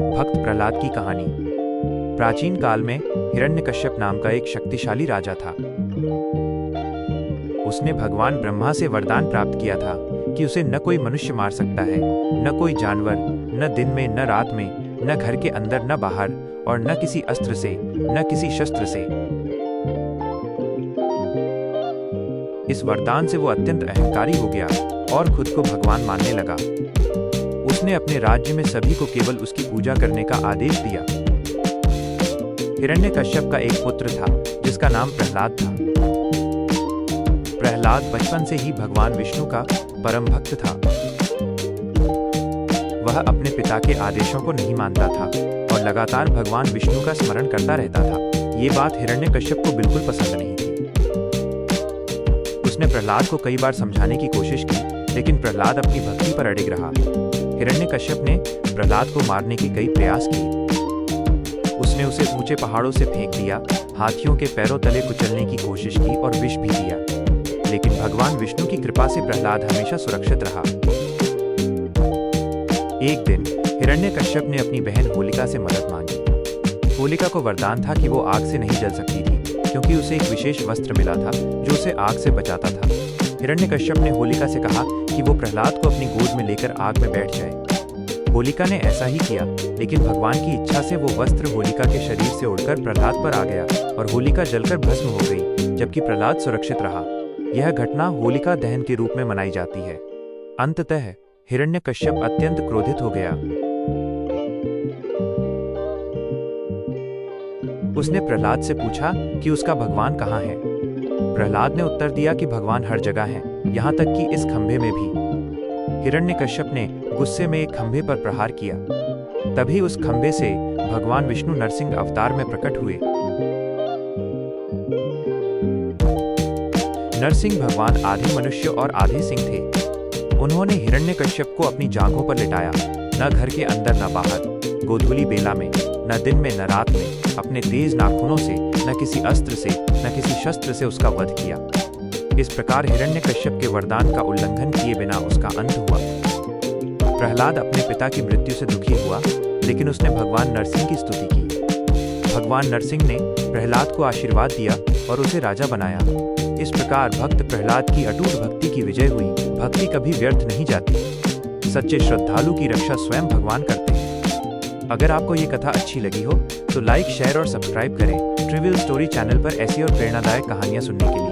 भक्त प्रहलाद की कहानी। प्राचीन काल में हिरण्यकश्यप नाम का एक शक्तिशाली राजा था। उसने भगवान ब्रह्मा से वरदान प्राप्त किया था कि उसे न कोई मनुष्य मार सकता है, न कोई जानवर, न दिन में न रात में, न घर के अंदर न बाहर, और न किसी अस्त्र से, न किसी शस्त्र से। इस वरदान से वो अत्यंत अहंकारी हो गया और खुद को भगवान मानने लगा। उसने अपने राज्य में सभी को केवल उसकी पूजा करने का आदेश दिया। हिरण्यकश्यप का एक पुत्र था जिसका नाम प्रहलाद था। प्रहलाद बचपन से ही भगवान विष्णु का परम भक्त था। वह अपने पिता के आदेशों को नहीं मानता था और लगातार भगवान विष्णु का स्मरण करता रहता था। ये बात हिरण्यकश्यप को बिल्कुल पसंद नहीं थी। उसने प्रहलाद को कई बार समझाने की कोशिश की, लेकिन प्रहलाद अपनी भक्ति पर अड़िग रहा। हिरण्यकश्यप ने प्रहलाद को मारने के कई प्रयास किए। उसने उसे ऊंचे पहाड़ों से फेंक दिया, हाथियों के पैरों तले कुचलने की कोशिश की और विष भी दिया, लेकिन भगवान विष्णु की कृपा से प्रहलाद हमेशा सुरक्षित रहा। एक दिन हिरण्यकश्यप ने अपनी बहन होलिका से मदद मांगी। होलिका को वरदान था कि वो आग से नहीं जल सकती थी, क्योंकि उसे एक विशेष वस्त्र मिला था जो उसे आग से बचाता था। हिरण्यकश्यप ने होलिका से कहा कि वो प्रहलाद को अपनी गोद में लेकर आग में बैठ जाए। होलिका ने ऐसा ही किया, लेकिन भगवान की इच्छा से वो वस्त्र होलिका के शरीर से उड़कर प्रहलाद पर आ गया और होलिका जलकर भस्म हो गई, जबकि प्रहलाद सुरक्षित रहा। यह घटना होलिका दहन के रूप में मनाई जाती है। अंततः हिरण्यकश्यप अत्यंत क्रोधित हो गया। उसने प्रहलाद से पूछा कि उसका भगवान कहाँ है। प्रहलाद ने उत्तर दिया कि भगवान हर जगह हैं, यहाँ तक कि इस खंभे में भी। हिरण्यकश्यप ने गुस्से में एक खंभे पर प्रहार किया। तभी उस खंभे से भगवान विष्णु नरसिंह अवतार में प्रकट हुए। नरसिंह भगवान आधे मनुष्य और आधे सिंह थे। उन्होंने हिरण्यकश्यप को अपनी जांघों पर लिटाया। न घर के अंदर न बाहर, गोधूली बेला में, न दिन में न रात में, अपने तेज नाखूनों से, न किसी अस्त्र से, न किसी शस्त्र से उसका वध किया। इस प्रकार हिरण्यकश्यप के वरदान का उल्लंघन किए बिना उसका अंत हुआ। प्रहलाद अपने पिता की मृत्यु से दुखी हुआ, लेकिन उसने भगवान नरसिंह की स्तुति की। भगवान नरसिंह ने प्रहलाद को आशीर्वाद दिया और उसे राजा बनाया। इस प्रकार भक्त प्रहलाद की अटूट भक्ति की विजय हुई। भक्ति कभी व्यर्थ नहीं जाती। सच्चे श्रद्धालु की रक्षा स्वयं भगवान करते हैं। अगर आपको ये कथा अच्छी लगी हो तो लाइक, शेयर और सब्सक्राइब करें ट्रिवियल स्टोरी चैनल पर ऐसी और प्रेरणादायक कहानियां सुनने के लिए।